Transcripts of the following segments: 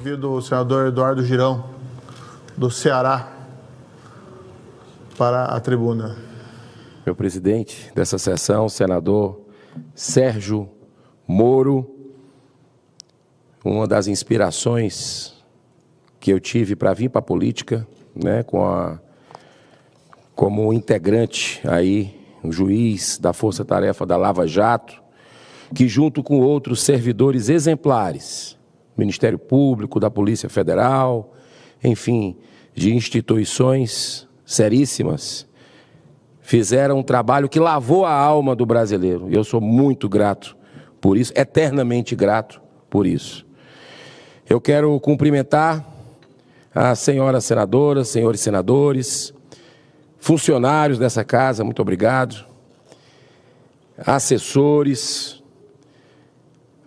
Convido o senador Eduardo Girão, do Ceará, para a tribuna. Meu presidente dessa sessão, senador Sérgio Moro, uma das inspirações que eu tive para vir para a política, né, como integrante aí, um juiz da Força Tarefa da Lava Jato, que junto com outros servidores exemplares, Ministério Público, da Polícia Federal, enfim, de instituições seríssimas, fizeram um trabalho que lavou a alma do brasileiro. E eu sou muito grato por isso, eternamente grato por isso. Eu quero cumprimentar as senhoras senadoras, senhores senadores, funcionários dessa casa, muito obrigado, assessores,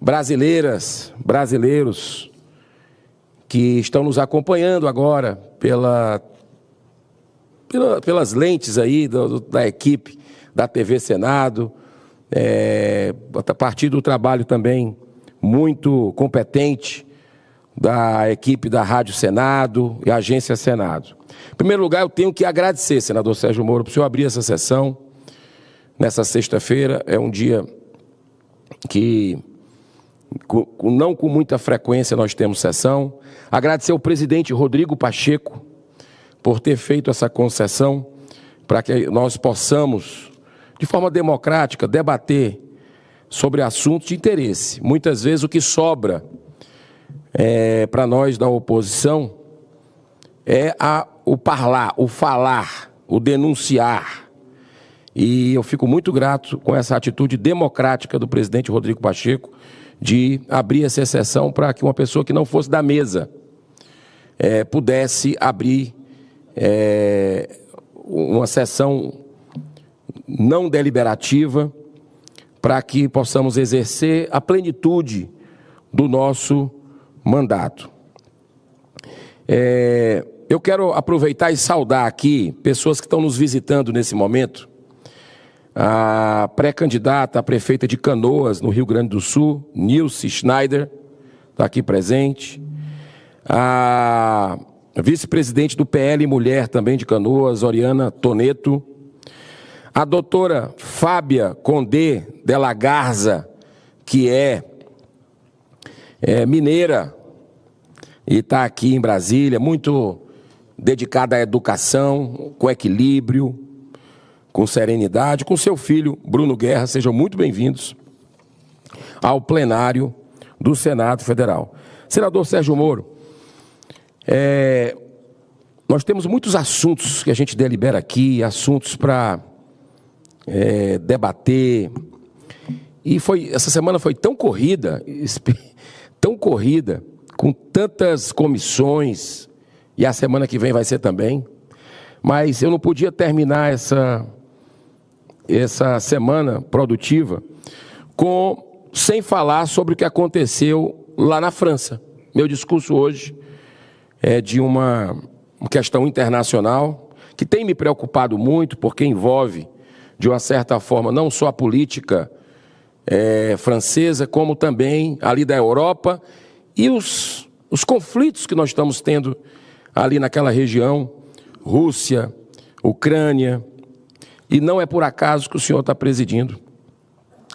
brasileiras, brasileiros que estão nos acompanhando agora pelas lentes aí da equipe da TV Senado, a partir do trabalho também muito competente da equipe da Rádio Senado e Agência Senado. Em primeiro lugar, eu tenho que agradecer, senador Sérgio Moro, por o senhor abrir essa sessão nessa sexta-feira. É um dia que, não com muita frequência, nós temos sessão. Agradecer ao presidente Rodrigo Pacheco por ter feito essa concessão para que nós possamos, de forma democrática, debater sobre assuntos de interesse. Muitas vezes o que sobra para nós da oposição é o falar, o denunciar. E eu fico muito grato com essa atitude democrática do presidente Rodrigo Pacheco de abrir essa sessão para que uma pessoa que não fosse da mesa pudesse abrir uma sessão não deliberativa para que possamos exercer a plenitude do nosso mandato. Eu quero aproveitar e saudar aqui pessoas que estão nos visitando nesse momento. A pré-candidata a prefeita de Canoas, no Rio Grande do Sul, Nilce Schneider, está aqui presente. A vice-presidente do PL Mulher, também de Canoas, Oriana Toneto. A doutora Fábia Condé de la Garza, que é mineira e está aqui em Brasília, muito dedicada à educação, com equilíbrio, com serenidade, com seu filho, Bruno Guerra. Sejam muito bem-vindos ao plenário do Senado Federal. Senador Sérgio Moro, nós temos muitos assuntos que a gente delibera aqui, assuntos para debater, e essa semana foi tão corrida, com tantas comissões, e a semana que vem vai ser também, mas eu não podia terminar essa semana produtiva sem falar sobre o que aconteceu lá na França. Meu discurso hoje é de uma questão internacional que tem me preocupado muito, porque envolve, de uma certa forma, não só a política francesa, como também ali da Europa e os conflitos que nós estamos tendo ali naquela região, Rússia, Ucrânia. E não é por acaso que o senhor está presidindo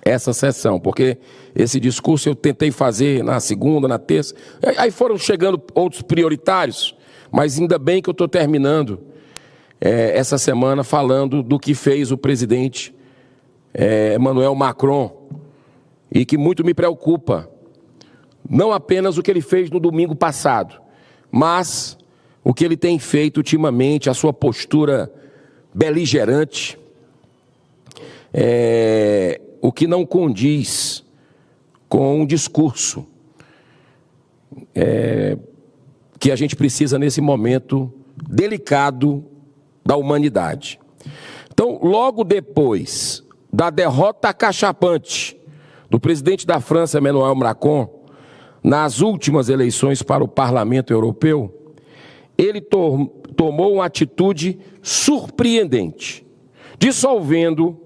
essa sessão, porque esse discurso eu tentei fazer na segunda, na terça, aí foram chegando outros prioritários, mas ainda bem que eu estou terminando essa semana falando do que fez o presidente Emmanuel Macron, e que muito me preocupa, não apenas o que ele fez no domingo passado, mas o que ele tem feito ultimamente, a sua postura beligerante, o que não condiz com um discurso que a gente precisa nesse momento delicado da humanidade. Então, logo depois da derrota acachapante do presidente da França, Emmanuel Macron, nas últimas eleições para o Parlamento Europeu, ele tomou uma atitude surpreendente, dissolvendo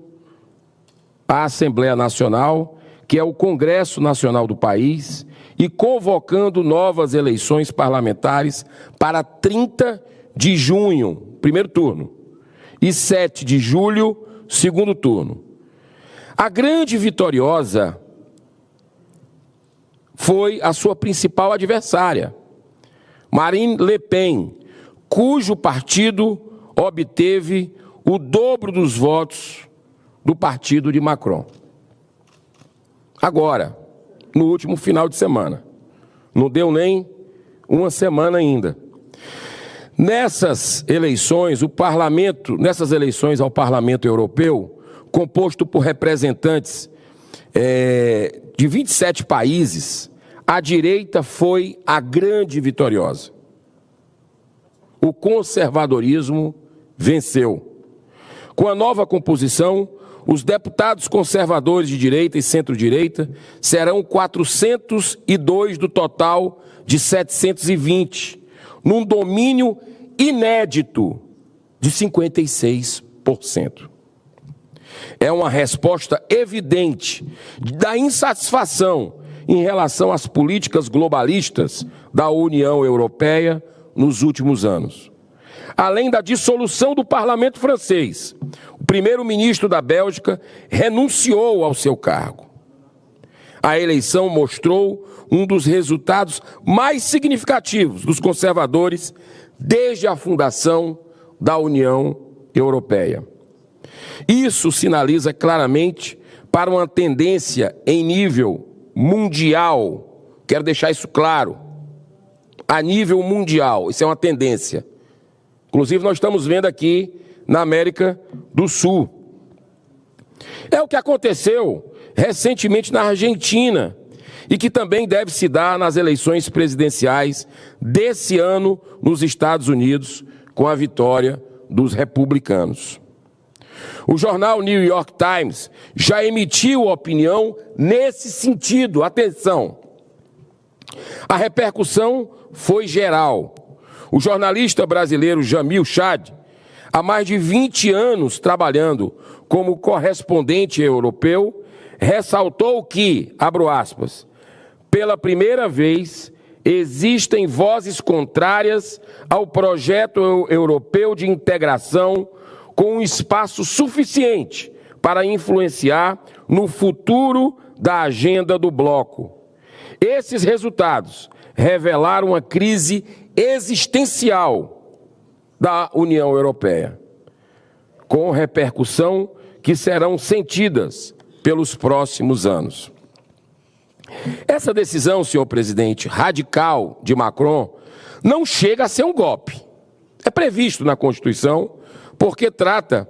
a Assembleia Nacional, que é o Congresso Nacional do país, e convocando novas eleições parlamentares para 30 de junho, primeiro turno, e 7 de julho, segundo turno. A grande vitoriosa foi a sua principal adversária, Marine Le Pen, cujo partido obteve o dobro dos votos do partido de Macron. Agora, no último final de semana. Não deu nem uma semana ainda. Nessas eleições ao Parlamento Europeu, composto por representantes de 27 países, a direita foi a grande vitoriosa. O conservadorismo venceu. Com a nova composição, os deputados conservadores de direita e centro-direita serão 402 do total de 720, num domínio inédito de 56%. É uma resposta evidente da insatisfação em relação às políticas globalistas da União Europeia nos últimos anos. Além da dissolução do parlamento francês, o primeiro-ministro da Bélgica renunciou ao seu cargo. A eleição mostrou um dos resultados mais significativos dos conservadores desde a fundação da União Europeia. Isso sinaliza claramente para uma tendência em nível mundial. Quero deixar isso claro. A nível mundial, isso é uma tendência. Inclusive, nós estamos vendo aqui na América do Sul. É o que aconteceu recentemente na Argentina e que também deve se dar nas eleições presidenciais desse ano nos Estados Unidos, com a vitória dos republicanos. O jornal New York Times já emitiu opinião nesse sentido. Atenção! A repercussão foi geral. O jornalista brasileiro Jamil Chad, há mais de 20 anos trabalhando como correspondente europeu, ressaltou que, abro aspas, pela primeira vez existem vozes contrárias ao projeto europeu de integração com um espaço suficiente para influenciar no futuro da agenda do bloco. Esses resultados revelaram uma crise existencial da União Europeia, com repercussão que serão sentidas pelos próximos anos. Essa decisão, senhor presidente, radical de Macron, não chega a ser um golpe. É previsto na Constituição, porque trata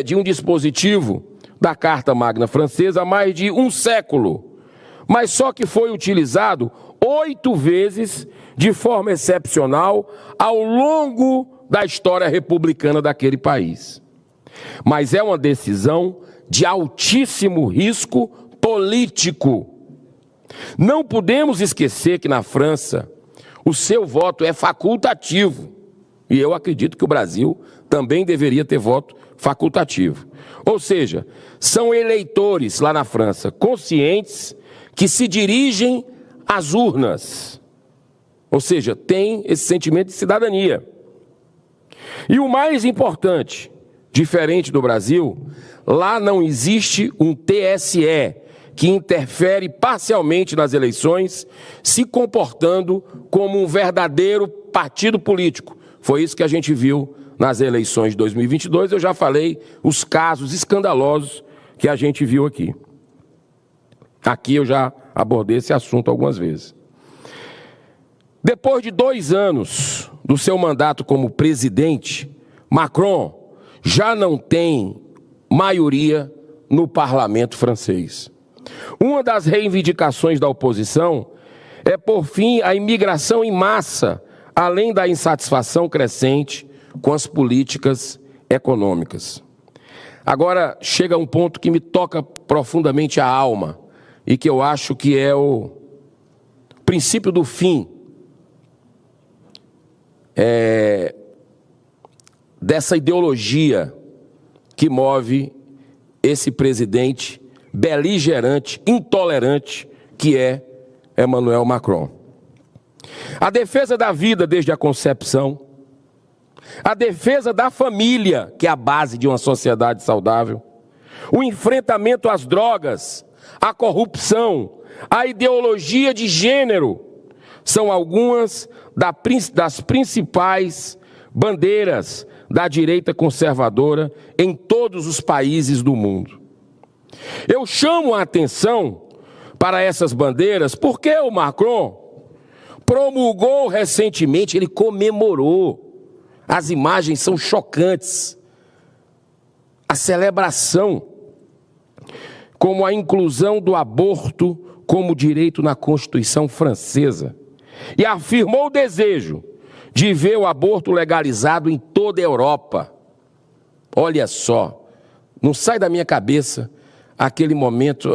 de um dispositivo da Carta Magna Francesa há mais de um século, mas só que foi utilizado 8 vezes de forma excepcional ao longo da história republicana daquele país. Mas é uma decisão de altíssimo risco político. Não podemos esquecer que na França o seu voto é facultativo. E eu acredito que o Brasil também deveria ter voto facultativo. Ou seja, são eleitores lá na França conscientes que se dirigem às urnas. Ou seja, tem esse sentimento de cidadania. E o mais importante, diferente do Brasil, lá não existe um TSE que interfere parcialmente nas eleições, se comportando como um verdadeiro partido político. Foi isso que a gente viu nas eleições de 2022. Eu já falei os casos escandalosos que a gente viu aqui. Aqui eu já abordei esse assunto algumas vezes. Depois de 2 anos do seu mandato como presidente, Macron já não tem maioria no parlamento francês. Uma das reivindicações da oposição é pôr fim à imigração em massa, além da insatisfação crescente com as políticas econômicas. Agora chega um ponto que me toca profundamente a alma e que eu acho que é o princípio do fim dessa ideologia que move esse presidente beligerante, intolerante, que é Emmanuel Macron. A defesa da vida desde a concepção, a defesa da família, que é a base de uma sociedade saudável, o enfrentamento às drogas, à corrupção, à ideologia de gênero, são algumas das principais bandeiras da direita conservadora em todos os países do mundo. Eu chamo a atenção para essas bandeiras porque o Macron promulgou recentemente, ele comemorou, as imagens são chocantes, a celebração, como a inclusão do aborto como direito na Constituição francesa, e afirmou o desejo de ver o aborto legalizado em toda a Europa. Olha só, não sai da minha cabeça aquele momento,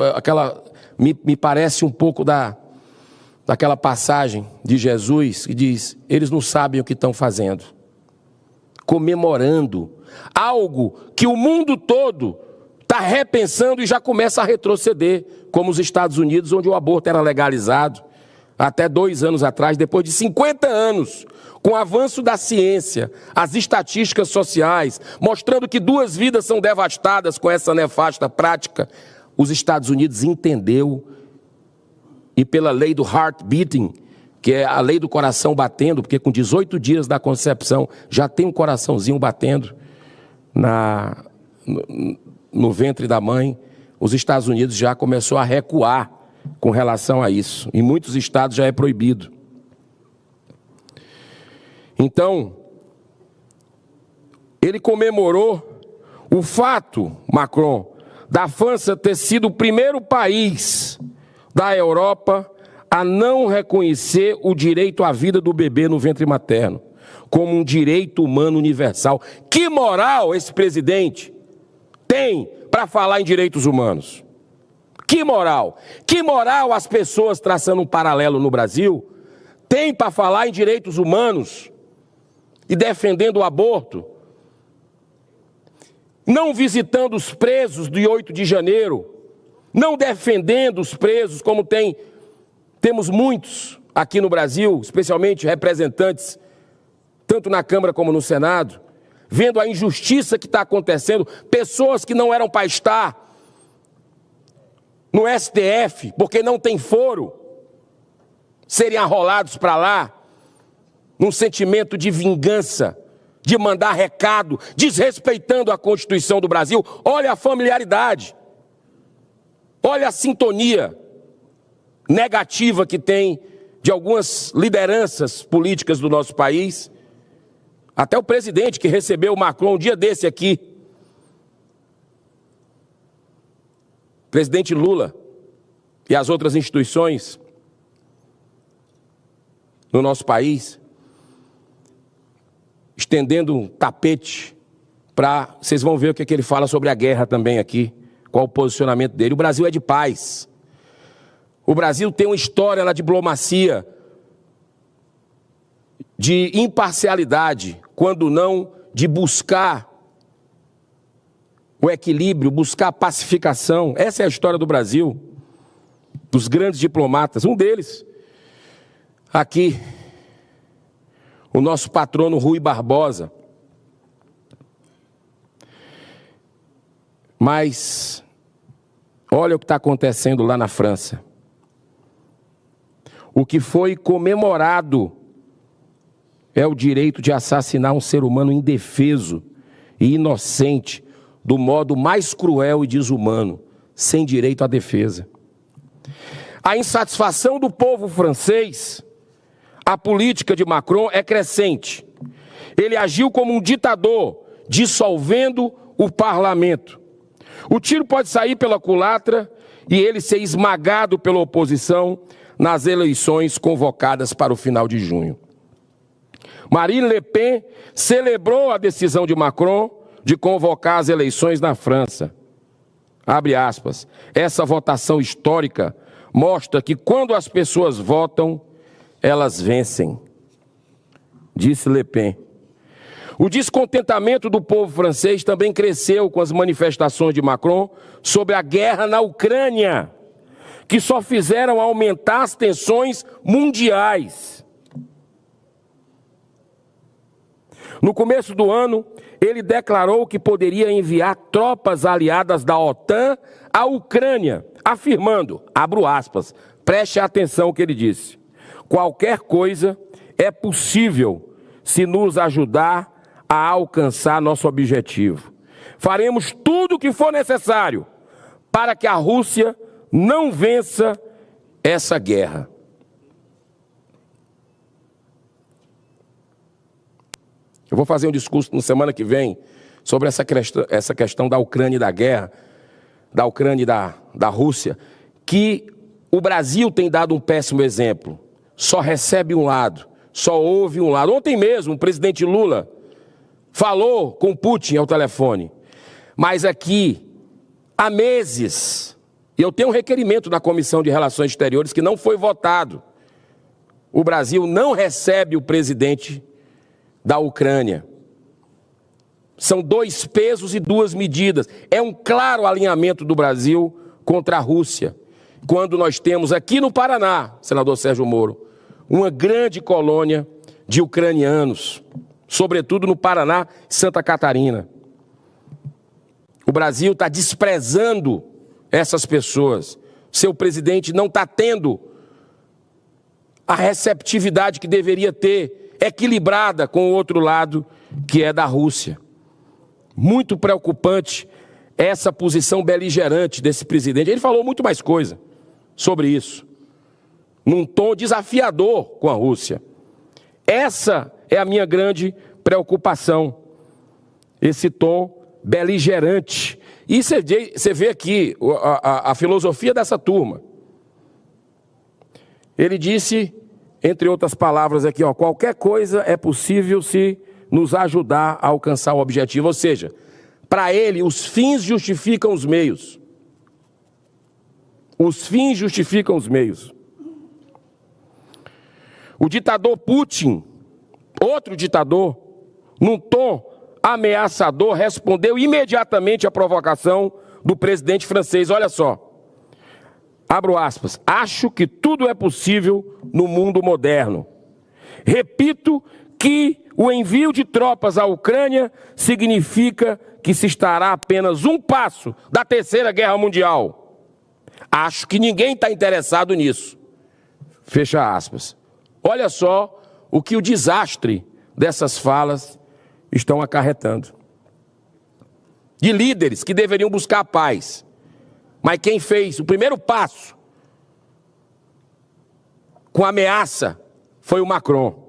me parece um pouco daquela passagem de Jesus que diz, eles não sabem o que estão fazendo, comemorando algo que o mundo todo está repensando e já começa a retroceder, como os Estados Unidos, onde o aborto era legalizado até 2 anos atrás, depois de 50 anos, com o avanço da ciência, as estatísticas sociais, mostrando que 2 vidas são devastadas com essa nefasta prática, os Estados Unidos entendeu, e pela lei do heart beating, que é a lei do coração batendo, porque com 18 dias da concepção já tem um coraçãozinho batendo no ventre da mãe, os Estados Unidos já começou a recuar com relação a isso. Em muitos estados já é proibido. Então, ele comemorou o fato, Macron, da França ter sido o primeiro país da Europa a não reconhecer o direito à vida do bebê no ventre materno como um direito humano universal. Que moral esse presidente tem para falar em direitos humanos? Que moral? Que moral as pessoas, traçando um paralelo no Brasil, têm para falar em direitos humanos e defendendo o aborto? Não visitando os presos de 8 de janeiro, não defendendo os presos, como temos muitos aqui no Brasil, especialmente representantes, tanto na Câmara como no Senado, vendo a injustiça que está acontecendo, pessoas que não eram para estar no STF, porque não tem foro, serem arrolados para lá, num sentimento de vingança, de mandar recado, desrespeitando a Constituição do Brasil. Olha a familiaridade, olha a sintonia negativa que tem de algumas lideranças políticas do nosso país, até o presidente que recebeu o Macron um dia desse aqui, presidente Lula e as outras instituições no nosso país, estendendo um tapete para... Vocês vão ver o que ele fala sobre a guerra também aqui, qual o posicionamento dele. O Brasil é de paz. O Brasil tem uma história na diplomacia de imparcialidade, quando não de buscar o equilíbrio, buscar a pacificação. Essa é a história do Brasil, dos grandes diplomatas. Um deles, aqui, o nosso patrono Rui Barbosa. Mas olha o que está acontecendo lá na França. O que foi comemorado é o direito de assassinar um ser humano indefeso e inocente, do modo mais cruel e desumano, sem direito à defesa. A insatisfação do povo francês, a política de Macron é crescente. Ele agiu como um ditador, dissolvendo o parlamento. O tiro pode sair pela culatra e ele ser esmagado pela oposição nas eleições convocadas para o final de junho. Marine Le Pen celebrou a decisão de Macron de convocar as eleições na França. Abre aspas. Essa votação histórica mostra que quando as pessoas votam, elas vencem, disse Le Pen. O descontentamento do povo francês também cresceu com as manifestações de Macron sobre a guerra na Ucrânia, que só fizeram aumentar as tensões mundiais. No começo do ano, ele declarou que poderia enviar tropas aliadas da OTAN à Ucrânia, afirmando, abro aspas, preste atenção ao que ele disse, qualquer coisa é possível se nos ajudar a alcançar nosso objetivo. Faremos tudo o que for necessário para que a Rússia não vença essa guerra. Eu vou fazer um discurso na semana que vem sobre essa questão da Ucrânia e da guerra, da Ucrânia e da Rússia, que o Brasil tem dado um péssimo exemplo. Só recebe um lado, só ouve um lado. Ontem mesmo, o presidente Lula falou com Putin ao telefone. Mas aqui, há meses, eu tenho um requerimento da Comissão de Relações Exteriores que não foi votado. O Brasil não recebe o presidente da Ucrânia. São 2 pesos e 2 medidas. É um claro alinhamento do Brasil contra a Rússia. Quando nós temos aqui no Paraná, senador Sérgio Moro, uma grande colônia de ucranianos, sobretudo no Paraná e Santa Catarina. O Brasil está desprezando essas pessoas. Seu presidente não está tendo a receptividade que deveria ter, equilibrada com o outro lado, que é da Rússia. Muito preocupante essa posição beligerante desse presidente. Ele falou muito mais coisa sobre isso, num tom desafiador com a Rússia. Essa é a minha grande preocupação, esse tom beligerante. E você vê aqui a filosofia dessa turma. Ele disse, entre outras palavras aqui, ó, qualquer coisa é possível se nos ajudar a alcançar o objetivo. Ou seja, para ele, os fins justificam os meios. Os fins justificam os meios. O ditador Putin, outro ditador, num tom ameaçador, respondeu imediatamente à provocação do presidente francês. Olha só. Abro aspas, acho que tudo é possível no mundo moderno. Repito que o envio de tropas à Ucrânia significa que se estará a apenas um passo da Terceira Guerra Mundial. Acho que ninguém está interessado nisso. Fecha aspas. Olha só o que o desastre dessas falas estão acarretando. De líderes que deveriam buscar a paz. Mas quem fez o primeiro passo com ameaça foi o Macron.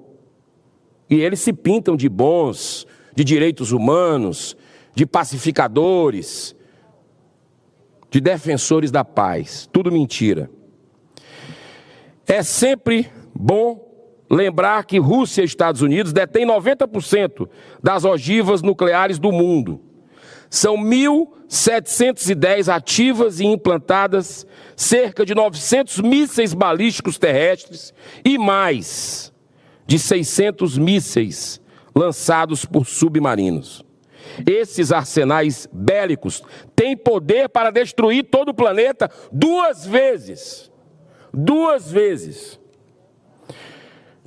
E eles se pintam de bons, de direitos humanos, de pacificadores, de defensores da paz. Tudo mentira. É sempre bom lembrar que Rússia e Estados Unidos detêm 90% das ogivas nucleares do mundo. São 1.710 ativas e implantadas, cerca de 900 mísseis balísticos terrestres e mais de 600 mísseis lançados por submarinos. Esses arsenais bélicos têm poder para destruir todo o planeta 2 vezes. 2 vezes.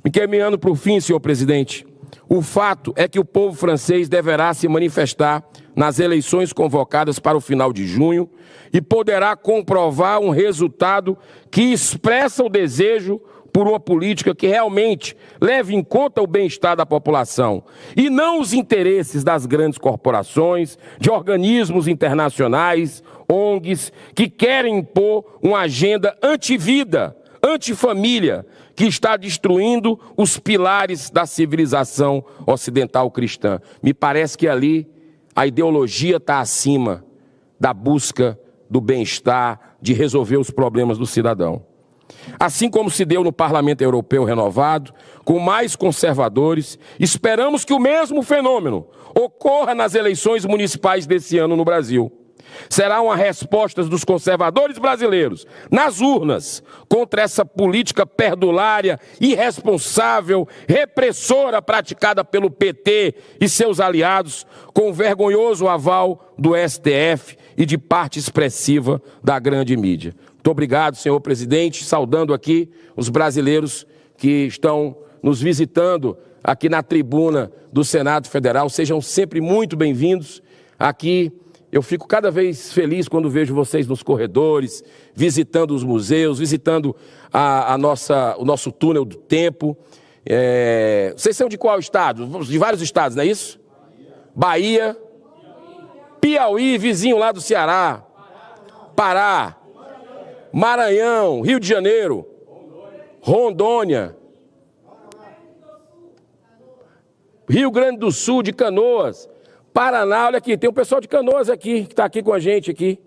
Me caminhando para o fim, senhor presidente, o fato é que o povo francês deverá se manifestar nas eleições convocadas para o final de junho e poderá comprovar um resultado que expressa o desejo por uma política que realmente leve em conta o bem-estar da população e não os interesses das grandes corporações, de organismos internacionais, ONGs, que querem impor uma agenda antivida, antifamília, que está destruindo os pilares da civilização ocidental cristã. Me parece que ali a ideologia está acima da busca do bem-estar, de resolver os problemas do cidadão. Assim como se deu no Parlamento Europeu renovado, com mais conservadores, esperamos que o mesmo fenômeno ocorra nas eleições municipais desse ano no Brasil. Será uma resposta dos conservadores brasileiros, nas urnas, contra essa política perdulária, irresponsável, repressora praticada pelo PT e seus aliados, com o vergonhoso aval do STF e de parte expressiva da grande mídia. Muito obrigado, senhor presidente, saudando aqui os brasileiros que estão nos visitando aqui na tribuna do Senado Federal. Sejam sempre muito bem-vindos aqui. Eu fico cada vez feliz quando vejo vocês nos corredores, visitando os museus, visitando o nosso túnel do tempo. Vocês são de qual estado? De vários estados, não é isso? Bahia, Piauí, vizinho lá do Ceará, Pará, Maranhão, Rio de Janeiro, Rondônia, Rio Grande do Sul, de Canoas, Paraná. Olha aqui, tem um pessoal de Canoas aqui, que está aqui com a gente aqui.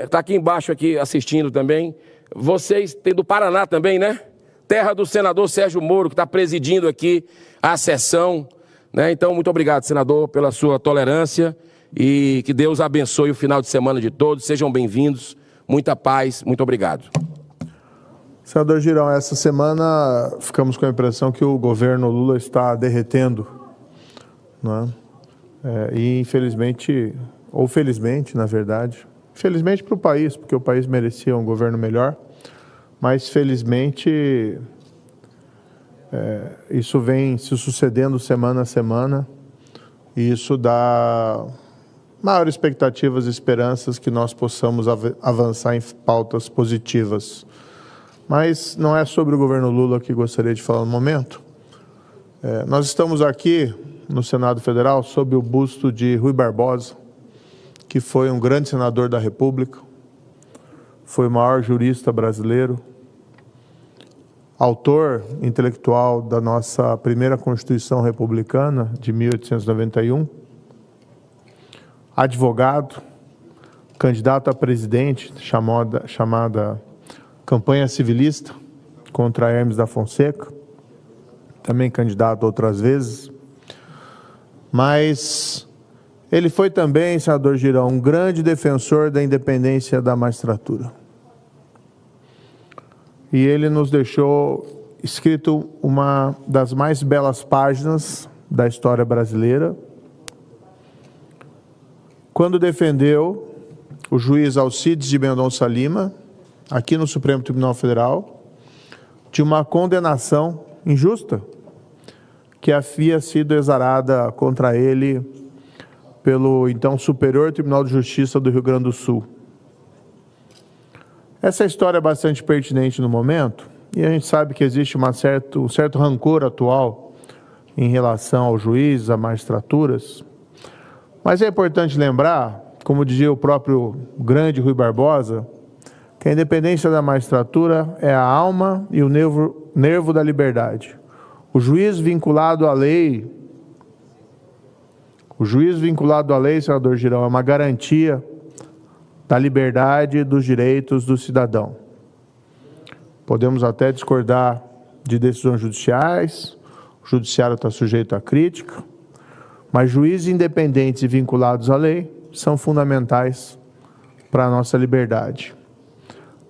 Está aqui embaixo aqui assistindo também. Vocês tem do Paraná também, né? Terra do senador Sérgio Moro, que está presidindo aqui a sessão, né? Então, muito obrigado, senador, pela sua tolerância e que Deus abençoe o final de semana de todos. Sejam bem-vindos, muita paz, muito obrigado. Senador Girão, essa semana ficamos com a impressão que o governo Lula está derretendo, não é? E infelizmente, ou felizmente, na verdade, felizmente para o país, porque o país merecia um governo melhor, mas felizmente isso vem se sucedendo semana a semana e isso dá maiores expectativas e esperanças que nós possamos avançar em pautas positivas. Mas não é sobre o governo Lula que gostaria de falar no momento. Nós estamos aqui no Senado Federal sob o busto de Rui Barbosa, que foi um grande senador da República, foi o maior jurista brasileiro, autor intelectual da nossa primeira Constituição Republicana, de 1891, advogado, candidato a presidente, chamada campanha civilista contra Hermes da Fonseca, também candidato outras vezes, mas ele foi também, senador Girão, um grande defensor da independência da magistratura. E ele nos deixou escrito uma das mais belas páginas da história brasileira, quando defendeu o juiz Alcides de Mendonça Lima, aqui no Supremo Tribunal Federal, de uma condenação injusta que havia sido exarada contra ele pelo então Superior Tribunal de Justiça do Rio Grande do Sul. Essa história é bastante pertinente no momento, e a gente sabe que existe um certo rancor atual em relação ao juiz, a magistraturas, mas é importante lembrar, como dizia o próprio grande Rui Barbosa, que a independência da magistratura é a alma e o nervo da liberdade. O juiz vinculado à lei, senador Girão, é uma garantia da liberdade e dos direitos do cidadão. Podemos até discordar de decisões judiciais, o judiciário está sujeito à crítica, mas juízes independentes e vinculados à lei são fundamentais para a nossa liberdade.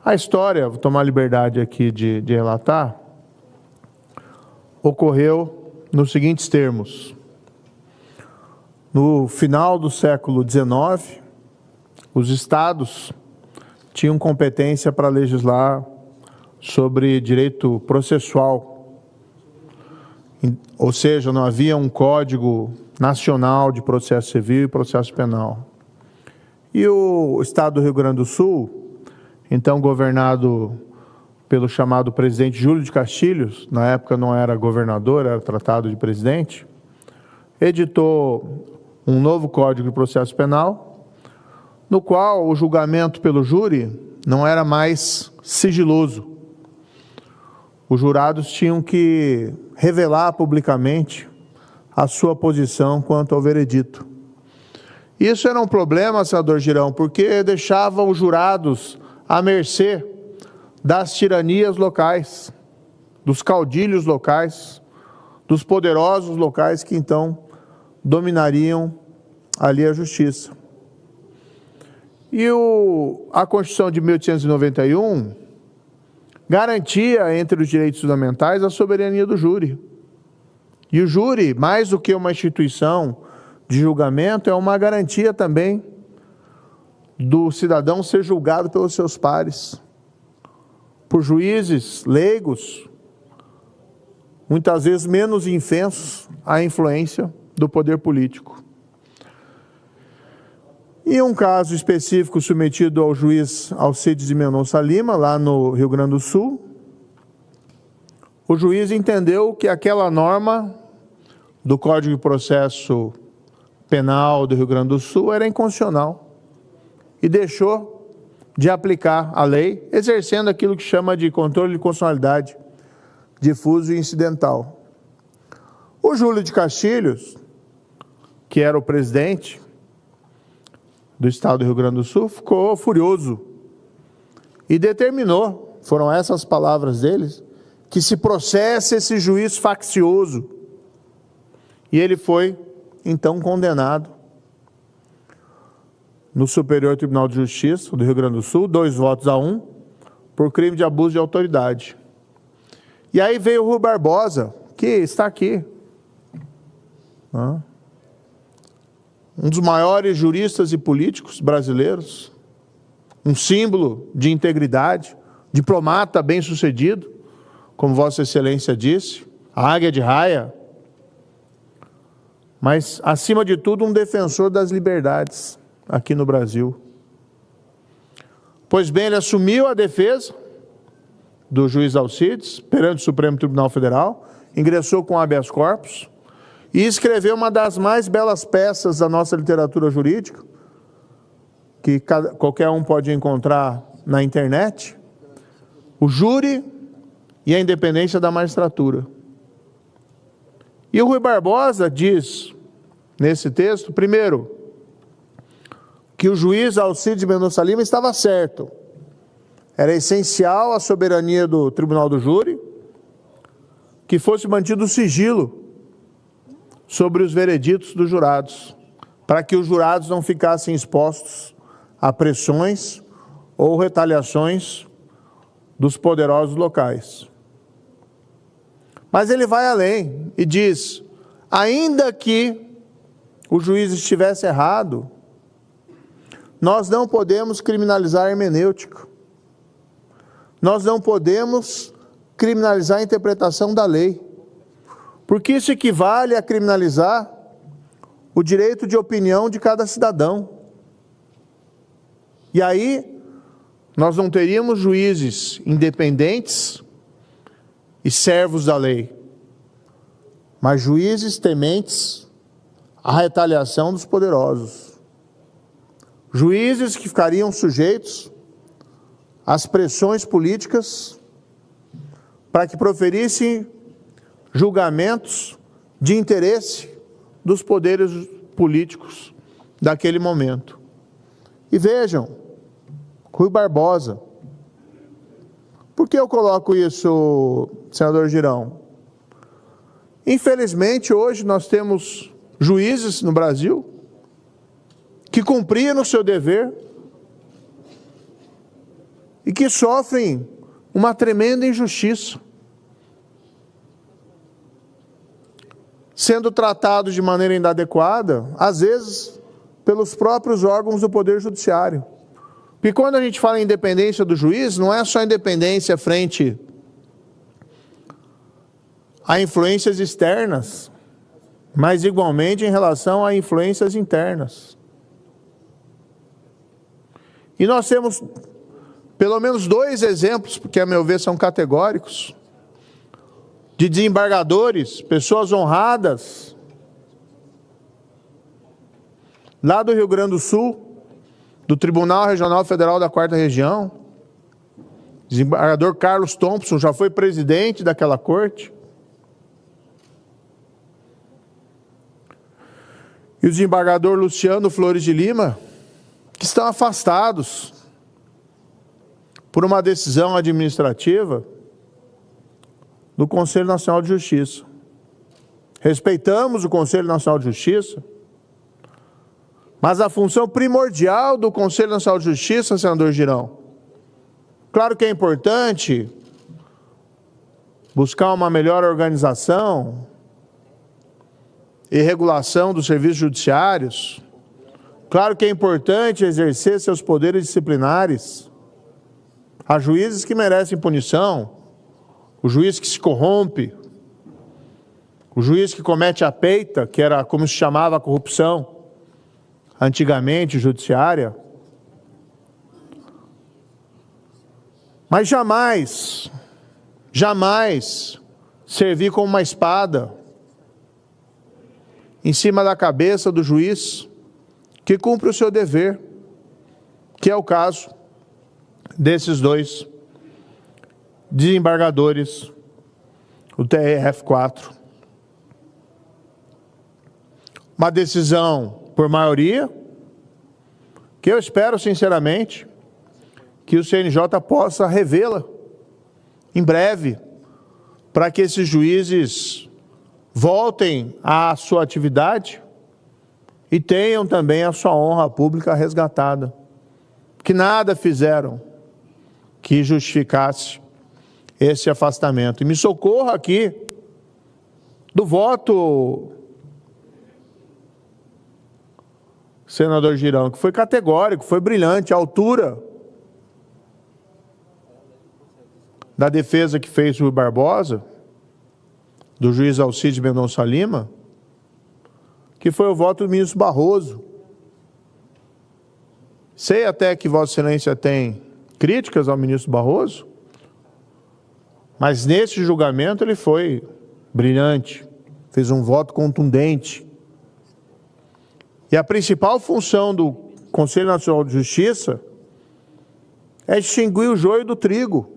A história, vou tomar a liberdade aqui de relatar, ocorreu nos seguintes termos. No final do século XIX, os estados tinham competência para legislar sobre direito processual, ou seja, não havia um código nacional de processo civil e processo penal. E o estado do Rio Grande do Sul, então governado pelo chamado presidente Júlio de Castilhos, na época não era governador, era tratado de presidente, editou um novo Código de Processo Penal, no qual o julgamento pelo júri não era mais sigiloso. Os jurados tinham que revelar publicamente a sua posição quanto ao veredito. Isso era um problema, senador Girão, porque deixava os jurados à mercê das tiranias locais, dos caudilhos locais, dos poderosos locais que então dominariam ali a justiça. E a Constituição de 1891 garantia entre os direitos fundamentais a soberania do júri. E o júri, mais do que uma instituição de julgamento, é uma garantia também do cidadão ser julgado pelos seus pares, por juízes leigos, muitas vezes menos infensos à influência do poder político. Em um caso específico submetido ao juiz Alcides de Mendonça Lima, lá no Rio Grande do Sul, o juiz entendeu que aquela norma do Código de Processo Penal do Rio Grande do Sul era inconstitucional e deixou de aplicar a lei, exercendo aquilo que chama de controle de constitucionalidade difuso e incidental. O Júlio de Castilhos, que era o presidente do estado do Rio Grande do Sul, ficou furioso e determinou, foram essas palavras deles, que se processe esse juiz faccioso. E ele foi, então, condenado no Superior Tribunal de Justiça do Rio Grande do Sul, 2 votos a 1, por crime de abuso de autoridade. E aí veio o Rui Barbosa, que está aqui, um dos maiores juristas e políticos brasileiros, um símbolo de integridade, diplomata bem-sucedido, como Vossa Excelência disse, a águia de raia, mas, acima de tudo, um defensor das liberdades aqui no Brasil. Pois bem, ele assumiu a defesa do juiz Alcides perante o Supremo Tribunal Federal, ingressou com habeas corpus e escreveu uma das mais belas peças da nossa literatura jurídica, que qualquer um pode encontrar na internet, o Júri e a Independência da Magistratura. E o Rui Barbosa diz, nesse texto, primeiro, que o juiz Alcides de Mendonça Lima estava certo. Era essencial a soberania do Tribunal do Júri, que fosse mantido o sigilo sobre os vereditos dos jurados, para que os jurados não ficassem expostos a pressões ou retaliações dos poderosos locais. Mas ele vai além e diz, ainda que o juiz estivesse errado, nós não podemos criminalizar a hermenêutica. Nós não podemos criminalizar a interpretação da lei, porque isso equivale a criminalizar o direito de opinião de cada cidadão. E aí, nós não teríamos juízes independentes e servos da lei, mas juízes tementes à retaliação dos poderosos. Juízes que ficariam sujeitos às pressões políticas para que proferissem julgamentos de interesse dos poderes políticos daquele momento. E vejam, Rui Barbosa. Por que eu coloco isso, senador Girão? Infelizmente, hoje nós temos juízes no Brasil que cumpriram o seu dever e que sofrem uma tremenda injustiça, sendo tratados de maneira inadequada, às vezes, pelos próprios órgãos do Poder Judiciário. Porque quando a gente fala em independência do juiz, não é só independência frente a influências externas, mas igualmente em relação a influências internas. E nós temos pelo menos 2 exemplos, porque a meu ver são categóricos, de desembargadores, pessoas honradas, lá do Rio Grande do Sul, do Tribunal Regional Federal da 4ª Região, desembargador Carlos Thompson, já foi presidente daquela corte, e o desembargador Luciano Flores de Lima, que estão afastados por uma decisão administrativa do Conselho Nacional de Justiça. Respeitamos o Conselho Nacional de Justiça, mas a função primordial do Conselho Nacional de Justiça, senador Girão, claro que é importante buscar uma melhor organização e regulação dos serviços judiciários, Claro que é importante exercer seus poderes disciplinares. Há juízes que merecem punição, o juiz que se corrompe, o juiz que comete a peita, que era como se chamava a corrupção antigamente, judiciária. Mas jamais servir como uma espada em cima da cabeça do juiz que cumpre o seu dever, que é o caso desses dois desembargadores, o TRF4. Uma decisão por maioria, que eu espero sinceramente que o CNJ possa revê-la em breve, para que esses juízes voltem à sua atividade e tenham também a sua honra pública resgatada. Que nada fizeram que justificasse esse afastamento. E me socorra aqui do voto, senador Girão, que foi categórico, foi brilhante, a altura da defesa que fez o Rui Barbosa, do juiz Alcides Mendonça Lima, que foi o voto do ministro Barroso. Sei até que Vossa Excelência tem críticas ao ministro Barroso, mas nesse julgamento ele foi brilhante, fez um voto contundente. E a principal função do Conselho Nacional de Justiça é distinguir o joio do trigo.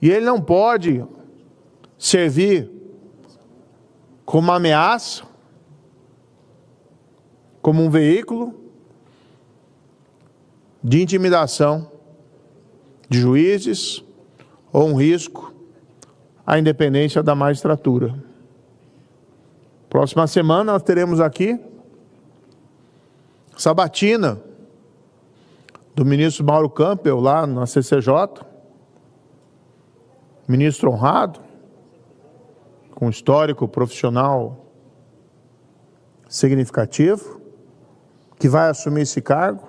E ele não pode servir como uma ameaça, como um veículo de intimidação de juízes ou um risco à independência da magistratura. Próxima semana nós teremos aqui sabatina do ministro Mauro Campbell, lá na CCJ, ministro honrado, com histórico profissional significativo, que vai assumir esse cargo.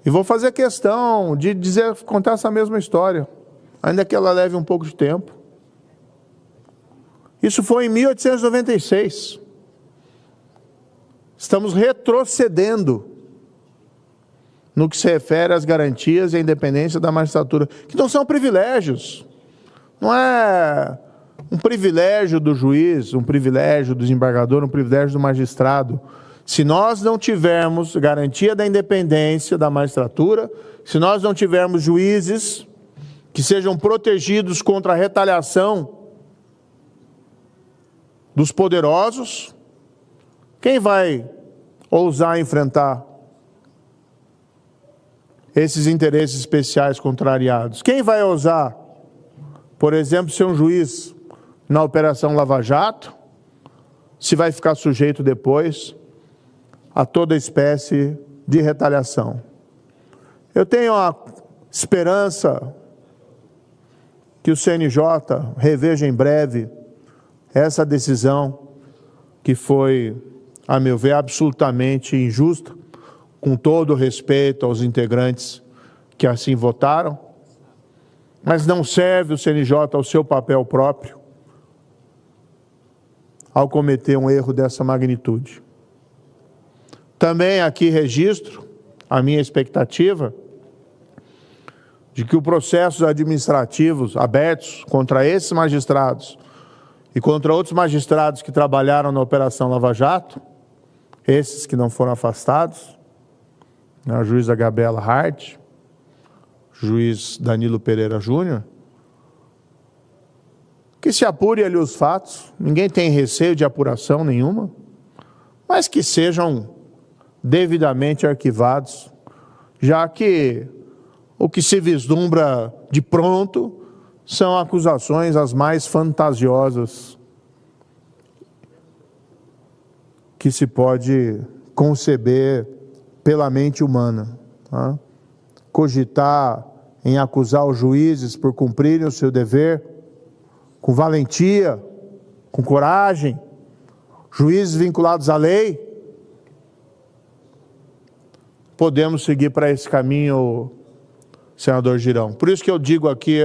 E vou fazer questão de contar essa mesma história, ainda que ela leve um pouco de tempo. Isso foi em 1896. Estamos retrocedendo no que se refere às garantias e à independência da magistratura, que não são privilégios. Não é um privilégio do juiz, um privilégio do desembargador, um privilégio do magistrado. Se nós não tivermos garantia da independência da magistratura, se nós não tivermos juízes que sejam protegidos contra a retaliação dos poderosos, quem vai ousar enfrentar esses interesses especiais contrariados? Quem vai ousar, por exemplo, ser um juiz na Operação Lava Jato, se vai ficar sujeito depois a toda espécie de retaliação? Eu tenho a esperança que o CNJ reveja em breve essa decisão que foi, a meu ver, absolutamente injusta, com todo o respeito aos integrantes que assim votaram, mas não serve o CNJ ao seu papel próprio ao cometer um erro dessa magnitude. Também aqui registro a minha expectativa de que os processos administrativos abertos contra esses magistrados e contra outros magistrados que trabalharam na Operação Lava Jato, esses que não foram afastados, a juíza Gabriela Hart, juiz Danilo Pereira Júnior, que se apure ali os fatos, ninguém tem receio de apuração nenhuma, mas que sejam devidamente arquivados, já que o que se vislumbra de pronto são acusações as mais fantasiosas que se pode conceber pela mente humana. Tá? Cogitar em acusar os juízes por cumprirem o seu dever com valentia, com coragem, juízes vinculados à lei, podemos seguir para esse caminho, senador Girão. Por isso que eu digo aqui,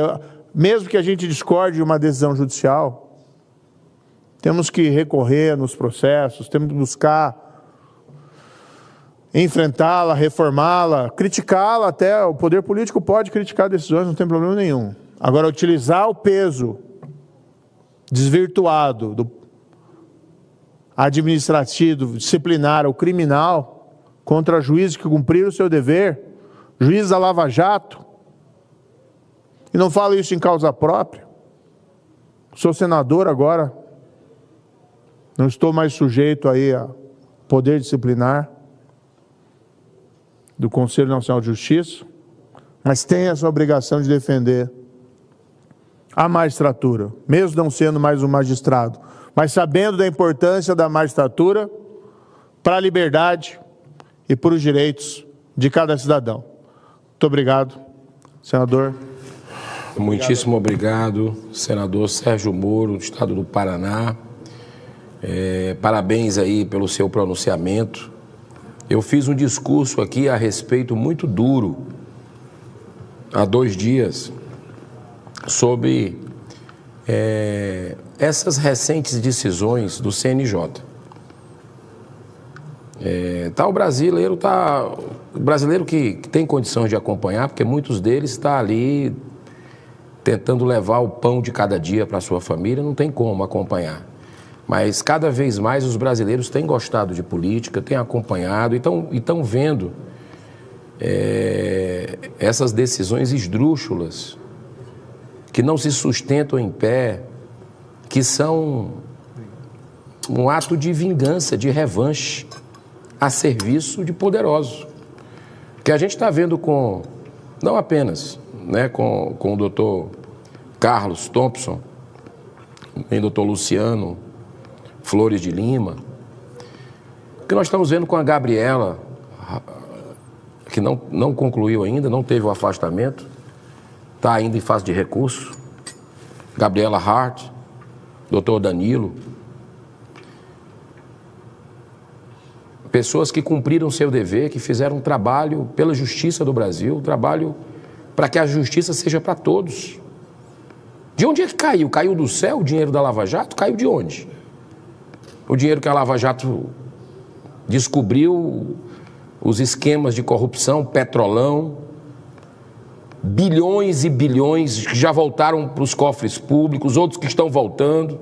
mesmo que a gente discorde de uma decisão judicial, temos que recorrer nos processos, temos que buscar enfrentá-la, reformá-la, criticá-la até. O poder político pode criticar decisões, não tem problema nenhum. Agora, utilizar o peso desvirtuado do administrativo, disciplinar ou criminal contra juízes que cumpriram o seu dever, juízes da Lava Jato, e não falo isso em causa própria. Sou senador agora, não estou mais sujeito aí a poder disciplinar do Conselho Nacional de Justiça, mas tem essa obrigação de defender a magistratura, mesmo não sendo mais um magistrado, mas sabendo da importância da magistratura para a liberdade e para os direitos de cada cidadão. Muito obrigado, senador. Muitíssimo obrigado, senador Sérgio Moro, do estado do Paraná. Parabéns aí pelo seu pronunciamento. Eu fiz um discurso aqui a respeito muito duro, há 2 dias, sobre essas recentes decisões do CNJ. O brasileiro que tem condições de acompanhar, porque muitos deles estão ali tentando levar o pão de cada dia para a sua família, não tem como acompanhar. Mas cada vez mais os brasileiros têm gostado de política, têm acompanhado e estão vendo essas decisões esdrúxulas, que não se sustentam em pé, que são um ato de vingança, de revanche, a serviço de poderosos. Que a gente está vendo não apenas com o doutor Carlos Thompson, nem o doutor Luciano Flores de Lima, que nós estamos vendo com a Gabriela, que não concluiu ainda, não teve o afastamento, está ainda em fase de recurso, Gabriela Hart, doutor Danilo, pessoas que cumpriram seu dever, que fizeram um trabalho pela justiça do Brasil, um trabalho para que a justiça seja para todos. De onde é que caiu? Caiu do céu o dinheiro da Lava Jato? Caiu de onde? O dinheiro que a Lava Jato descobriu, os esquemas de corrupção, Petrolão, bilhões e bilhões que já voltaram para os cofres públicos, outros que estão voltando,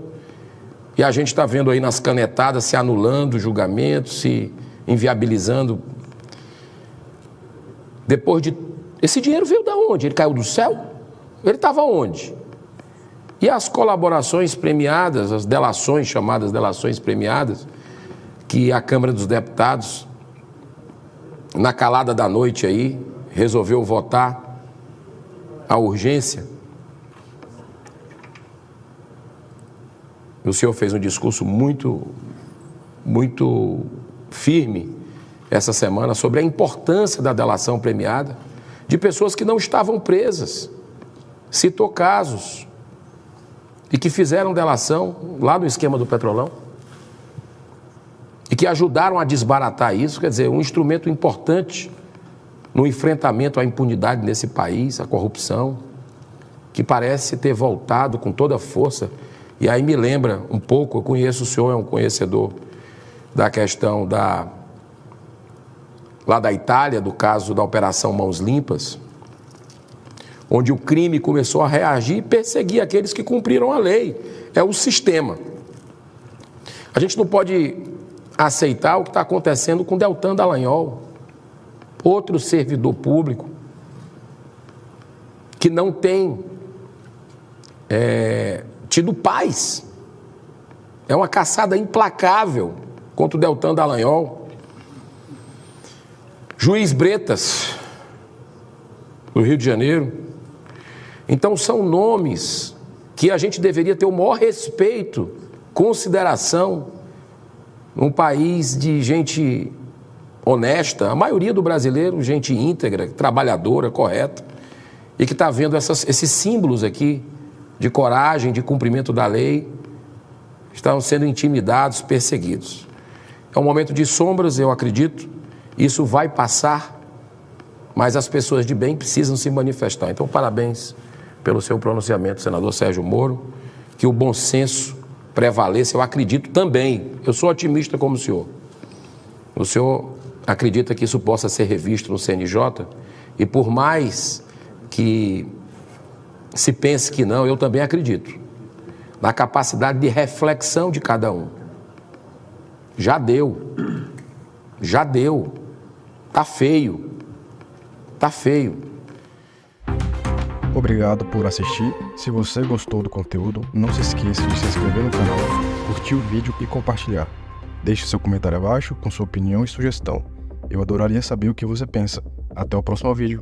e a gente está vendo aí nas canetadas se anulando o julgamento, se inviabilizando. Esse dinheiro veio de onde? Ele caiu do céu? Ele estava onde? E as colaborações premiadas, as delações, chamadas delações premiadas, que a Câmara dos Deputados, na calada da noite aí, resolveu votar a urgência. O senhor fez um discurso muito firme essa semana sobre a importância da delação premiada de pessoas que não estavam presas. Citou casos e que fizeram delação lá no esquema do Petrolão e que ajudaram a desbaratar isso, quer dizer, um instrumento importante no enfrentamento à impunidade nesse país, à corrupção, que parece ter voltado com toda a força. E aí me lembra um pouco, eu conheço, o senhor é um conhecedor da questão lá da Itália, do caso da Operação Mãos Limpas, onde o crime começou a reagir e perseguir aqueles que cumpriram a lei. É o sistema. A gente não pode aceitar o que está acontecendo com Deltan Dallagnol, outro servidor público, que não tem tido paz. É uma caçada implacável contra o Deltan Dallagnol. Juiz Bretas, do Rio de Janeiro. Então são nomes que a gente deveria ter o maior respeito, consideração, num país de gente honesta, a maioria do brasileiro, gente íntegra, trabalhadora, correta, e que está vendo esses símbolos aqui de coragem, de cumprimento da lei, estão sendo intimidados, perseguidos. É um momento de sombras, eu acredito, isso vai passar, mas as pessoas de bem precisam se manifestar. Então, parabéns pelo seu pronunciamento, senador Sérgio Moro, que o bom senso prevaleça. Eu acredito também, eu sou otimista como o senhor. O senhor acredita que isso possa ser revisto no CNJ? E por mais que se pense que não, eu também acredito na capacidade de reflexão de cada um. Já deu. Tá feio. Obrigado por assistir. Se você gostou do conteúdo, não se esqueça de se inscrever no canal, curtir o vídeo e compartilhar. Deixe seu comentário abaixo com sua opinião e sugestão. Eu adoraria saber o que você pensa. Até o próximo vídeo.